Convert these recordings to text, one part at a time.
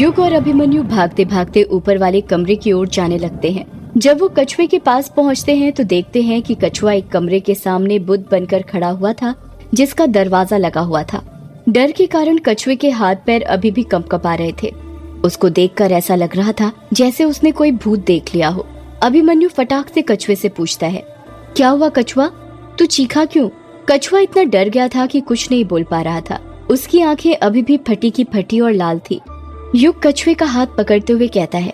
युग और अभिमन्यु भागते भागते ऊपर वाले कमरे की ओर जाने लगते हैं। जब वो कछुए के पास पहुंचते हैं तो देखते हैं कि कछुआ एक कमरे के सामने बुद्ध बनकर खड़ा हुआ था, जिसका दरवाजा लगा हुआ था। डर के कारण कछुए के हाथ पैर अभी भी कंपकपा रहे थे। उसको देखकर ऐसा लग रहा था जैसे उसने कोई भूत देख लिया हो। अभिमन्यु फटाक से कछुए से पूछता है, क्या हुआ कछुआ, तू चीखा क्यों? कछुआ इतना डर गया था कि कुछ नहीं बोल पा रहा था। उसकी आंखें अभी भी फटी की फटी और लाल थी। युग कछुए का हाथ पकड़ते हुए कहता है,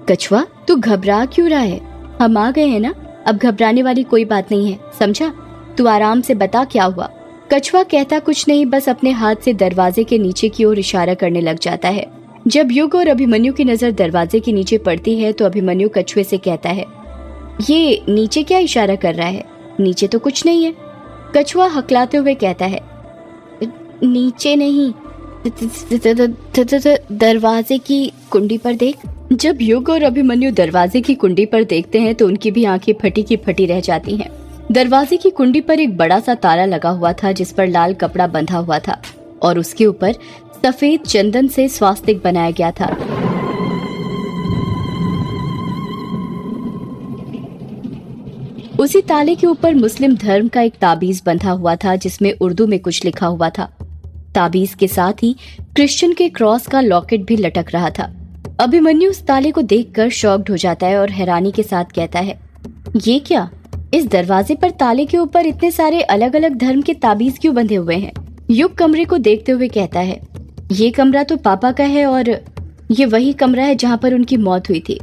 कछुआ तू घबरा क्यों रहा है? हम आ गए हैं ना, अब घबराने वाली कोई बात नहीं है, समझा? तू आराम से बता क्या हुआ। कछुआ कहता कुछ नहीं, बस अपने हाथ से दरवाजे के नीचे की ओर इशारा करने लग जाता है। जब युग और अभिमन्यु की नजर दरवाजे के नीचे पड़ती है तो अभिमन्यु कछुए से कहता है, ये नीचे क्या इशारा कर रहा है? नीचे तो कुछ नहीं है। कछुआ हकलाते हुए कहता है, नीचे नहीं, दरवाजे की कुंडी पर देख। जब युग और अभिमन्यु दरवाजे की कुंडी पर देखते हैं तो उनकी भी आंखें फटी की फटी रह जाती हैं। दरवाजे की कुंडी पर एक बड़ा सा ताला लगा हुआ था, जिस पर लाल कपड़ा बंधा हुआ था और उसके ऊपर सफेद चंदन से स्वास्तिक बनाया गया था। उसी ताले के ऊपर मुस्लिम धर्म का एक ताबीज बंधा हुआ था, जिसमें उर्दू में कुछ लिखा हुआ था। ताबीज के साथ ही क्रिश्चियन के क्रॉस का लॉकेट भी लटक रहा था। अभिमन्यु उस ताले को देखकर शॉक्ड हो जाता है और हैरानी के साथ कहता है, ये क्या? इस दरवाजे पर ताले के ऊपर इतने सारे अलग अलग धर्म के ताबीज क्यों बंधे हुए हैं? युग कमरे को देखते हुए कहता है, ये कमरा तो पापा का है और ये वही कमरा है जहाँ पर उनकी मौत हुई थी।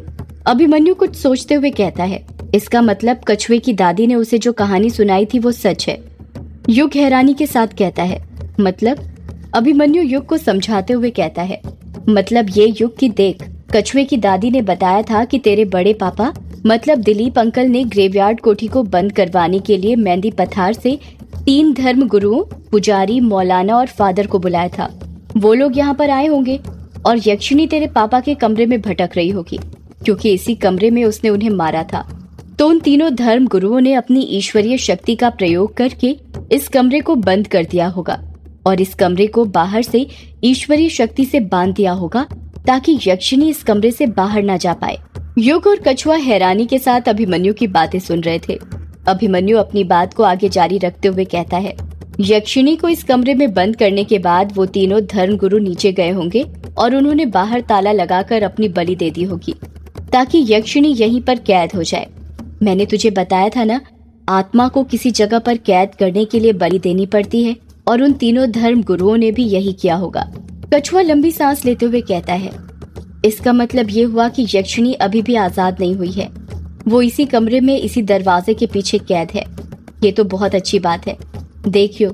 अभिमन्यु कुछ सोचते हुए कहता है, इसका मतलब कछुए की दादी ने उसे जो कहानी सुनाई थी वो सच है। युग हैरानी के साथ कहता है, मतलब? अभिमन्यु युग को समझाते हुए कहता है, मतलब ये युग की देख, कछुए की दादी ने बताया था कि तेरे बड़े पापा मतलब दिलीप अंकल ने ग्रेवयार्ड कोठी को बंद करवाने के लिए मेहंदी पथार से 3 धर्म गुरुओं, पुजारी, मौलाना और फादर को बुलाया था। वो लोग यहाँ पर आए होंगे और यक्षिणी तेरे पापा के कमरे में भटक रही होगी, क्योंकि इसी कमरे में उसने उन्हें मारा था। तो उन तीनों धर्म गुरुओं ने अपनी ईश्वरीय शक्ति का प्रयोग करके इस कमरे को बंद कर दिया होगा और इस कमरे को बाहर से ईश्वरीय शक्ति से बांध दिया होगा ताकि यक्षिणी इस कमरे से बाहर ना जा पाए। युग और कछुआ हैरानी के साथ अभिमन्यु की बातें सुन रहे थे। अभिमन्यु अपनी बात को आगे जारी रखते हुए कहता है, यक्षिणी को इस कमरे में बंद करने के बाद वो तीनों धर्मगुरु नीचे गए होंगे और उन्होंने बाहर ताला लगाकर अपनी बलि दे दी होगी ताकि यक्षिणी यहीं पर कैद हो जाए। मैंने तुझे बताया था ना, आत्मा को किसी जगह पर कैद करने के लिए बलि देनी पड़ती है और उन तीनों धर्म गुरुओं ने भी यही किया होगा। कछुआ लंबी सांस लेते हुए कहता है, इसका मतलब ये हुआ कि यक्षिणी अभी भी आजाद नहीं हुई है। वो इसी कमरे में इसी दरवाजे के पीछे कैद है। ये तो बहुत अच्छी बात है। देखियो,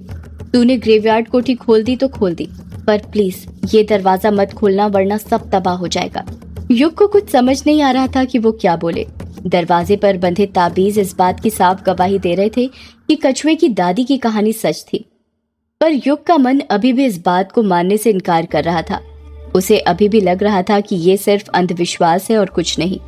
तूने ग्रेवयार्ड कोठी खोल दी तो खोल दी, पर प्लीज ये दरवाजा मत खोलना वरना सब तबाह हो जाएगा। युग को कुछ समझ नहीं आ रहा था कि वो क्या बोले। दरवाजे पर बंधे ताबीज इस बात की साफ गवाही दे रहे थे कि कछुए की दादी की कहानी सच थी, पर युग का मन अभी भी इस बात को मानने से इनकार कर रहा था। उसे अभी भी लग रहा था कि ये सिर्फ अंधविश्वास है और कुछ नहीं।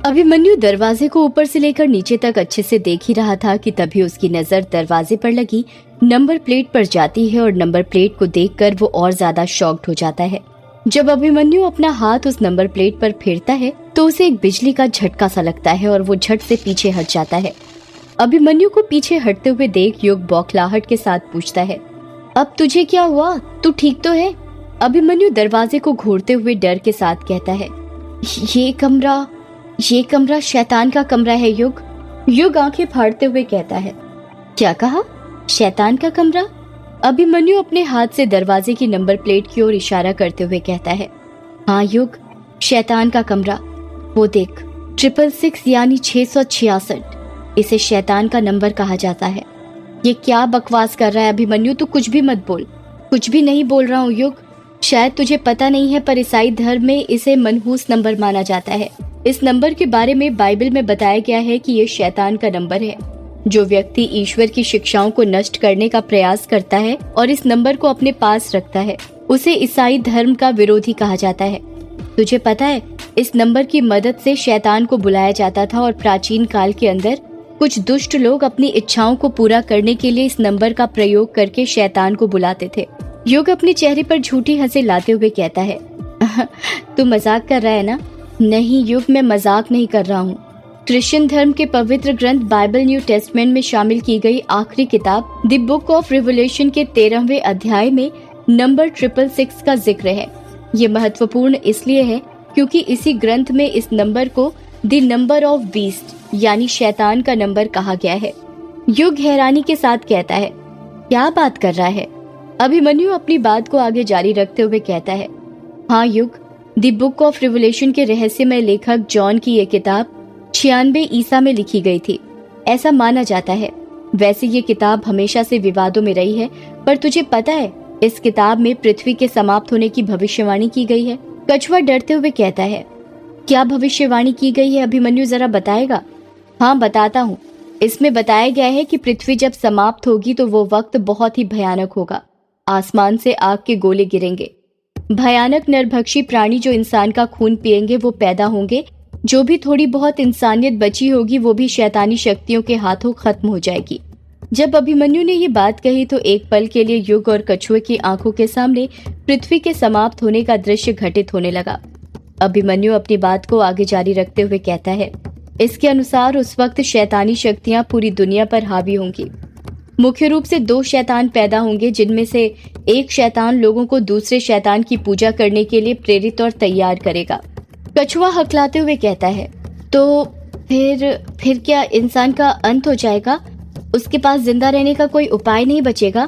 अभिमन्यु दरवाजे को ऊपर से लेकर नीचे तक अच्छे से देख ही रहा था कि तभी उसकी नजर दरवाजे पर लगी नंबर प्लेट पर जाती है और नंबर प्लेट को देखकर वो और ज्यादा शॉक्ड हो जाता है। जब अभिमन्यु अपना हाथ उस नंबर प्लेट पर फेरता है तो उसे एक बिजली का झटका सा लगता है और वो झट से पीछे हट जाता है। अभिमन्यु को पीछे हटते हुए देख युग बौखलाहट के साथ पूछता है, अब तुझे क्या हुआ? तू ठीक तो है? अभिमन्यु दरवाजे को घूरते हुए डर के साथ कहता है, ये कमरा शैतान का कमरा है युग। युग आंखें फाड़ते हुए कहता है, क्या कहा? शैतान का कमरा? अभिमन्यु अपने हाथ से दरवाजे की नंबर प्लेट की ओर इशारा करते हुए कहता है, हाँ युग, शैतान का कमरा। वो देख, 666 यानी 666। इसे शैतान का नंबर कहा जाता है। ये क्या बकवास कर रहा है अभिमन्यु? तू कुछ भी मत बोल। कुछ भी नहीं बोल रहा हूँ युग। शायद तुझे पता नहीं है, पर ईसाई धर्म में इसे मनहूस नंबर माना जाता है। इस नंबर के बारे में बाइबल में बताया गया है कि ये शैतान का नंबर है। जो व्यक्ति ईश्वर की शिक्षाओं को नष्ट करने का प्रयास करता है और इस नंबर को अपने पास रखता है, उसे ईसाई धर्म का विरोधी कहा जाता है। तुझे पता है, इस नंबर की मदद से शैतान को बुलाया जाता था और प्राचीन काल के अंदर कुछ दुष्ट लोग अपनी इच्छाओं को पूरा करने के लिए इस नंबर का प्रयोग करके शैतान को बुलाते थे। युग अपने चेहरे पर झूठी हंसी लाते हुए कहता है, तू मजाक कर रहा है ना? नहीं युग, मैं मजाक नहीं कर रहा हूँ। क्रिश्चियन धर्म के पवित्र ग्रंथ बाइबल न्यू टेस्टमेंट में शामिल की गई आखिरी किताब द बुक ऑफ रिवोल्यूशन के 13वें अध्याय में नंबर 666 का जिक्र है। ये महत्वपूर्ण इसलिए है क्योंकि इसी ग्रंथ में इस नंबर को द नंबर ऑफ बीस्ट यानी शैतान का नंबर कहा गया है। युग हैरानी के साथ कहता है, क्या बात कर रहा है? अभिमन्यु अपनी बात को आगे जारी रखते हुए कहता है, हाँ युग, द बुक ऑफ रिवोल्यूशन के रहस्यमय लेखक जॉन की ये किताब 96 ईसा में लिखी गई थी, ऐसा माना जाता है। वैसे ये किताब हमेशा से विवादों में रही है, पर तुझे पता है इस किताब में पृथ्वी के समाप्त होने की भविष्यवाणी की गई है। कछुआ डरते हुए कहता है, क्या भविष्यवाणी की गई है अभिमन्यु, जरा बताएगा? हाँ बताता हूँ। इसमें बताया गया है कि पृथ्वी जब समाप्त होगी तो वो वक्त बहुत ही भयानक होगा। आसमान से आग के गोले गिरेंगे, भयानक नरभक्षी प्राणी जो इंसान का खून पिएंगे वो पैदा होंगे। जो भी थोड़ी बहुत इंसानियत बची होगी वो भी शैतानी शक्तियों के हाथों खत्म हो जाएगी। जब अभिमन्यु ने ये बात कही तो एक पल के लिए युग और कछुए की आंखों के सामने पृथ्वी के समाप्त होने का दृश्य घटित होने लगा। अभिमन्यु अपनी बात को आगे जारी रखते हुए कहता है, इसके अनुसार उस वक्त शैतानी शक्तियां पूरी दुनिया पर हावी होंगी। मुख्य रूप से 2 शैतान पैदा होंगे, जिनमें से एक शैतान लोगों को दूसरे शैतान की पूजा करने के लिए प्रेरित और तैयार करेगा। कछुआ हकलाते हुए कहता है, तो फिर क्या इंसान का अंत हो जाएगा? उसके पास जिंदा रहने का कोई उपाय नहीं बचेगा?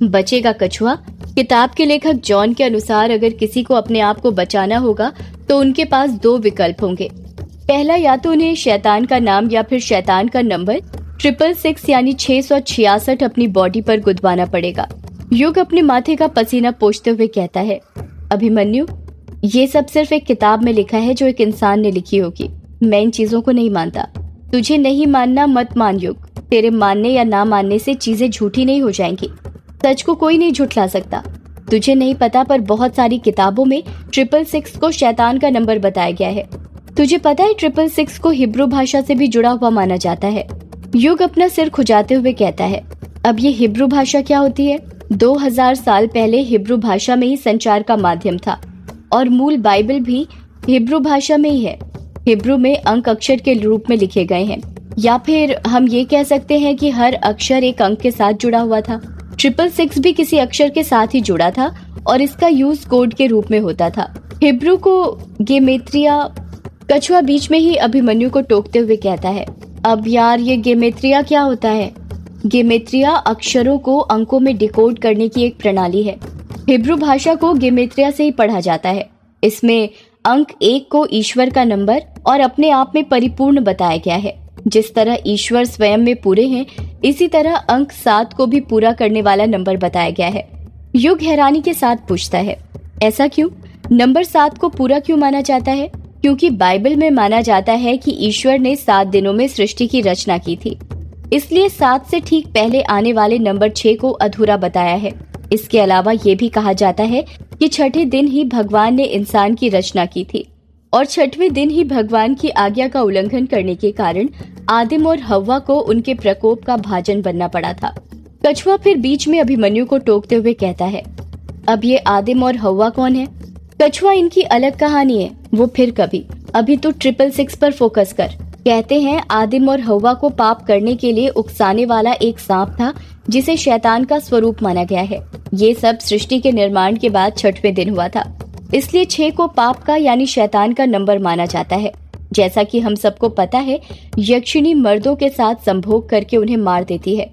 बचेगा कछुआ। किताब के लेखक जॉन के अनुसार अगर किसी को अपने आप को बचाना होगा तो उनके पास 2 विकल्प होंगे। पहला, या तो उन्हें शैतान का नाम या फिर शैतान का नंबर 666 यानी 666 अपनी बॉडी पर गुदवाना पड़ेगा। युग अपने माथे का पसीना पोंछते हुए कहता है, अभिमन्यु, ये सब सिर्फ एक किताब में लिखा है जो एक इंसान ने लिखी होगी। मैं इन चीजों को नहीं मानता। तुझे नहीं मानना मत मान युग। तेरे मानने या ना मानने से चीजें झूठी नहीं हो जाएंगी। सच को कोई नहीं झुठला सकता। तुझे नहीं पता पर बहुत सारी किताबों में 666 को शैतान का नंबर बताया गया है। तुझे पता है 666 को हिब्रू भाषा से भी जुड़ा हुआ माना जाता है। युग अपना सिर खुजाते हुए कहता है, अब ये हिब्रू भाषा क्या होती है? 2000 साल पहले हिब्रू भाषा में ही संचार का माध्यम था और मूल बाइबल भी हिब्रू भाषा में ही है। हिब्रू में अंक अक्षर के रूप में लिखे गए हैं, या फिर हम ये कह सकते हैं कि हर अक्षर एक अंक के साथ जुड़ा हुआ था। 666 भी किसी अक्षर के साथ ही जुड़ा था और इसका यूज कोड के रूप में होता था। हिब्रू को गेमेट्रिया। कछुआ बीच में ही अभिमन्यु को टोकते हुए कहता है, अब यार ये गेमेट्रिया क्या होता है? गेमेट्रिया अक्षरों को अंकों में डिकोड करने की एक प्रणाली है। हिब्रू भाषा को गेमेट्रिया से ही पढ़ा जाता है। इसमें अंक 1 को ईश्वर का नंबर और अपने आप में परिपूर्ण बताया गया है। जिस तरह ईश्वर स्वयं में पूरे हैं, इसी तरह अंक 7 को भी पूरा करने वाला नंबर बताया गया है। युग हैरानी के साथ पूछता है, ऐसा क्यों? नंबर 7 को पूरा क्यों माना जाता है? क्योंकि बाइबल में माना जाता है कि ईश्वर ने 7 दिनों में सृष्टि की रचना की थी, इसलिए 7 से ठीक पहले आने वाले नंबर 6 को अधूरा बताया है। इसके अलावा ये भी कहा जाता है कि छठे दिन ही भगवान ने इंसान की रचना की थी और छठवें दिन ही भगवान की आज्ञा का उल्लंघन करने के कारण आदम और हव्वा को उनके प्रकोप का भाजन बनना पड़ा था। कछुआ फिर बीच में अभिमन्यु को टोकते हुए कहता है, अब ये आदम और हव्वा कौन है? कछुआ, इनकी अलग कहानी है, वो फिर कभी। अभी तो 666 पर फोकस कर। कहते हैं आदम और हव्वा को पाप करने के लिए उकसाने वाला एक सांप था जिसे शैतान का स्वरूप माना गया है। ये सब सृष्टि के निर्माण के बाद छठवें दिन हुआ था, इसलिए 6 को पाप का यानी शैतान का नंबर माना जाता है। जैसा कि हम सबको पता है, यक्षिणी मर्दों के साथ संभोग करके उन्हें मार देती है,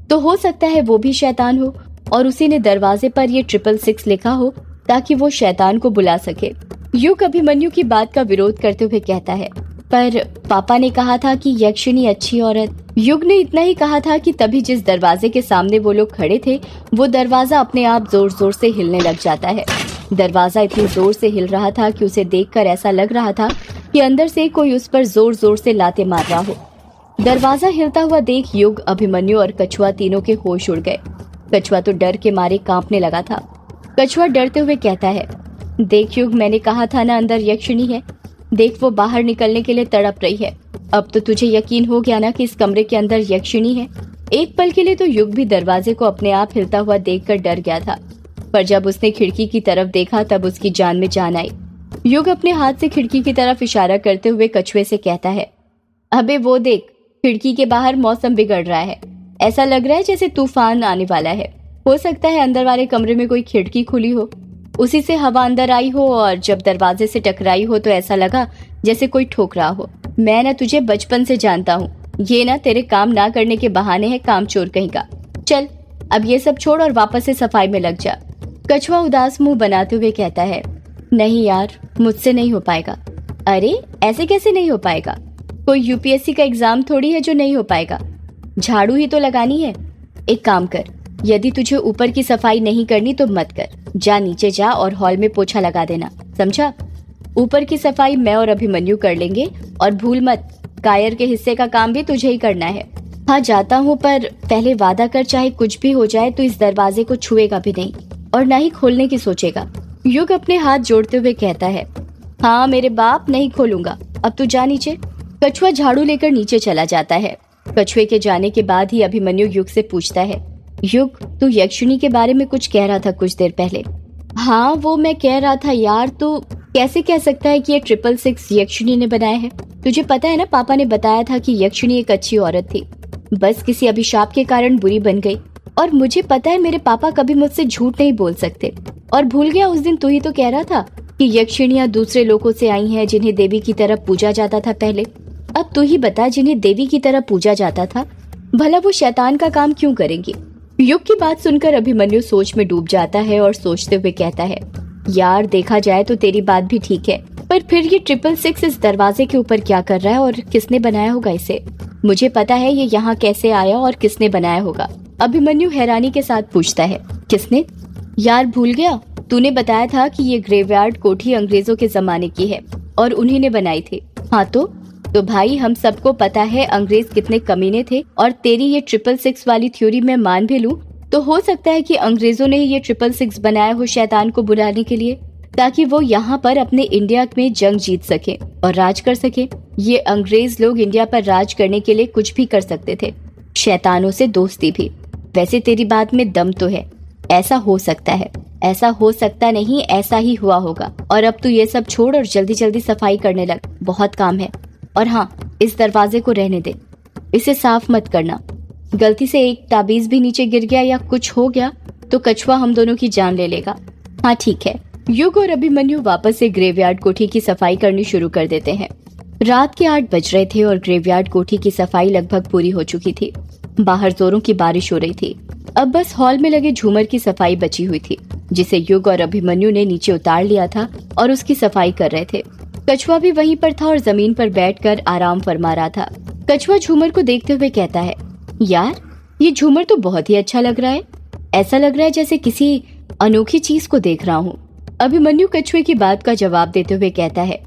तो हो सकता है वो भी शैतान हो और उसी ने दरवाजे पर ये 666 लिखा हो ताकि वो शैतान को बुला सके। युग अभिमन्यु की बात का विरोध करते हुए कहता है, पर पापा ने कहा था कि यक्षिणी अच्छी औरत। युग ने इतना ही कहा था कि तभी जिस दरवाजे के सामने वो लोग खड़े थे, वो दरवाजा अपने आप जोर जोर से हिलने लग जाता है। दरवाजा इतनी जोर से हिल रहा था कि उसे देखकर ऐसा लग रहा था कि अंदर से कोई उस पर जोर जोर से लाते मार रहा हो। दरवाजा हिलता हुआ देख युग, अभिमन्यु और कछुआ तीनों के होश उड़ गए। कछुआ तो डर के मारे कांपने लगा था। कछुआ डरते हुए कहता है, देख युग, मैंने कहा था ना अंदर यक्षिणी है। देख, वो बाहर निकलने के लिए तड़प रही है। अब तो तुझे यकीन हो गया ना कि इस कमरे के अंदर यक्षिणी है। एक पल के लिए तो युग भी दरवाजे को अपने आप हिलता हुआ देखकर डर गया था, पर जब उसने खिड़की की तरफ देखा तब उसकी जान में जान आई। युग अपने हाथ से खिड़की की तरफ इशारा करते हुए कछुए से कहता है, अबे वो देख, खिड़की के बाहर मौसम बिगड़ रहा है। ऐसा लग रहा है जैसे तूफान आने वाला है। हो सकता है अंदर वाले कमरे में कोई खिड़की खुली हो, उसी से हवा अंदर आई हो और जब दरवाजे से टकराई हो तो ऐसा लगा जैसे कोई ठोक रहा हो। मैं ना तुझे बचपन से जानता हूँ, ये ना तेरे काम ना करने के बहाने है, काम चोर कहीं का। चल अब ये सब छोड़ और वापस से सफाई में लग जा। कछुआ उदास मुंह बनाते हुए कहता है, नहीं यार, मुझसे नहीं हो पाएगा। अरे ऐसे कैसे नहीं हो पाएगा? कोई यूपीएससी का एग्जाम थोड़ी है जो नहीं हो पाएगा। झाड़ू ही तो लगानी है। एक काम कर, यदि तुझे ऊपर की सफाई नहीं करनी तो मत कर, जा नीचे जा और हॉल में पोछा लगा देना, समझा? ऊपर की सफाई मैं और अभिमन्यु कर लेंगे और भूल मत, कायर के हिस्से का काम भी तुझे ही करना है। हाँ जाता हूँ, पर पहले वादा कर चाहे कुछ भी हो जाए तो इस दरवाजे को छुएगा भी नहीं और ना ही खोलने की सोचेगा। युग अपने हाथ जोड़ते हुए कहता है, हाँ मेरे बाप, नहीं खोलूंगा। अब तू जा नीचे। कछुआ झाड़ू लेकर नीचे चला जाता है। कछुए के जाने के बाद ही अभिमन्यु युग से पूछता है, युग तू यक्षिणी के बारे में कुछ कह रहा था कुछ देर पहले। हाँ वो मैं कह रहा था यार, तू कैसे कह सकता है कि ये 666 यक्षिणी ने बनाया है? तुझे पता है ना, पापा ने बताया था कि यक्षिणी एक अच्छी औरत थी, बस किसी अभिशाप के कारण बुरी बन गई। और मुझे पता है मेरे पापा कभी मुझसे झूठ नहीं बोल सकते। और भूल गया, उस दिन तू ही तो कह रहा था कि यक्षिणियां दूसरे लोगों से आई हैं जिन्हें देवी की तरह पूजा जाता था पहले। अब तू ही बता, जिन्हें देवी की तरह पूजा जाता था, भला वो शैतान का काम क्यों करेंगी? युग की बात सुनकर अभिमन्यु सोच में डूब जाता है और सोचते हुए कहता है, यार देखा जाए तो तेरी बात भी ठीक है, पर फिर ये 666 इस दरवाजे के ऊपर क्या कर रहा है और किसने बनाया होगा इसे? मुझे पता है ये यहाँ कैसे आया और किसने बनाया होगा। अभिमन्यु हैरानी के साथ पूछता है, किसने? यार भूल गया, तूने बताया था कि ये ग्रेवयार्ड कोठी अंग्रेजों के जमाने की है और उन्हीं ने बनाई थी। हाँ तो भाई हम सबको पता है अंग्रेज कितने कमीने थे, और तेरी ये 666 वाली थ्योरी मैं मान भी लूं तो हो सकता है कि अंग्रेजों ने ये 666 बनाया हो शैतान को बुलाने के लिए, ताकि वो यहाँ पर अपने इंडिया में जंग जीत सके और राज कर सके। ये अंग्रेज लोग इंडिया पर राज करने के लिए कुछ भी कर सकते थे, शैतानों से दोस्ती भी। वैसे तेरी बात में दम तो है, ऐसा हो सकता है। ऐसा हो सकता नहीं, ऐसा ही हुआ होगा। और अब तू ये सब छोड़ और जल्दी जल्दी सफाई करने लग, बहुत काम है। और हाँ, इस दरवाजे को रहने दे, इसे साफ मत करना। गलती से एक ताबीज भी नीचे गिर गया या कुछ हो गया तो कछुआ हम दोनों की जान ले लेगा। हाँ ठीक है। युग और अभिमन्यु वापस से ग्रेवयार्ड कोठी की सफाई करनी शुरू कर देते हैं। रात के 8 बज रहे थे और ग्रेवयार्ड कोठी की सफाई लगभग पूरी हो चुकी थी। बाहर जोरों की बारिश हो रही थी। अब बस हॉल में लगे झूमर की सफाई बची हुई थी, जिसे युग और अभिमन्यु ने नीचे उतार लिया था और उसकी सफाई कर रहे थे। कछुआ भी वहीं पर था और जमीन पर बैठकर आराम फरमा रहा था। कछुआ झूमर को देखते हुए कहता है, यार ये झूमर तो बहुत ही अच्छा लग रहा है। ऐसा लग रहा है जैसे किसी अनोखी चीज को देख रहा हूँ। अभिमन्यु कछुए की बात का जवाब देते हुए कहता है,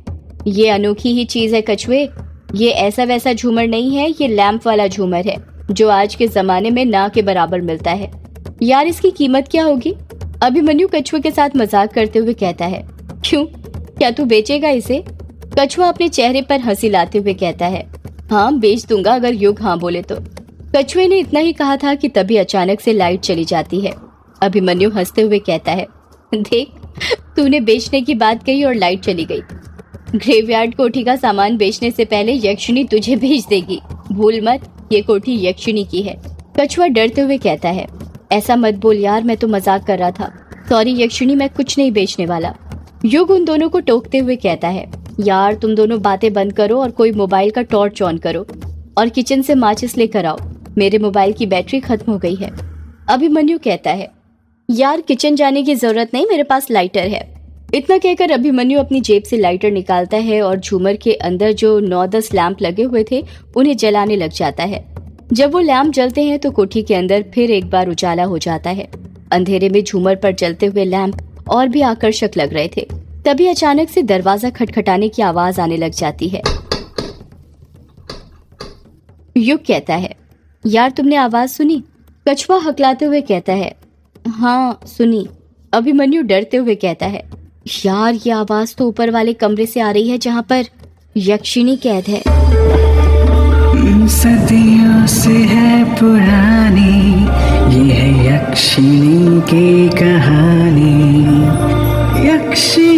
ये अनोखी ही चीज है कछुए, ये ऐसा वैसा झूमर नहीं है, ये लैंप वाला झूमर है जो आज के जमाने में ना के बराबर मिलता है। यार इसकी कीमत क्या होगी? अभिमन्यु कछुए के साथ मजाक करते हुए कहता है, क्यों, क्या तू बेचेगा इसे? कछुआ अपने चेहरे पर हंसी लाते हुए कहता है, हाँ बेच दूंगा अगर युग हाँ बोले तो। कछुए ने इतना ही कहा था कि तभी अचानक से लाइट चली जाती है। अभिमन्यु हंसते हुए कहता है, देख तूने बेचने की बात कही और लाइट चली गई। ग्रेवयार्ड कोठी का सामान बेचने से पहले यक्षिणी तुझे भेज देगी, भूल मत, ये कोठी यक्षिणी की है। कछुआ डरते हुए कहता है, ऐसा मत बोल यार, मैं तो मजाक कर रहा था। सॉरी यक्षिणी, मैं कुछ नहीं बेचने वाला। युग उन दोनों को टोकते हुए कहता है, यार तुम दोनों बातें बंद करो और कोई मोबाइल का टॉर्च ऑन करो और किचन से माचिस लेकर आओ, मेरे मोबाइल की बैटरी खत्म हो गई है। अभिमन्यु कहता है, यार किचन जाने की जरूरत नहीं, मेरे पास लाइटर है। इतना कहकर अभिमन्यु अपनी जेब से लाइटर निकालता है और झूमर के अंदर जो 9-10 लैंप लगे हुए थे उन्हें जलाने लग जाता है। जब वो लैंप जलते हैं तो कोठी के अंदर फिर एक बार उजाला हो जाता है। अंधेरे में झूमर पर जलते हुए लैंप और भी आकर्षक लग रहे थे। तभी अचानक से दरवाजा खटखटाने की आवाज आने लग जाती है। युग कहता है, यार तुमने आवाज सुनी? कछुआ हकलाते हुए कहता है, हाँ सुनी। अभिमन्यु डरते हुए कहता है, यार ये आवाज तो ऊपर वाले कमरे से आ रही है जहाँ पर यक्षिणी कैद है। सदियों से है पुरानी ये है यक्षिणी की कहानी। पक्षी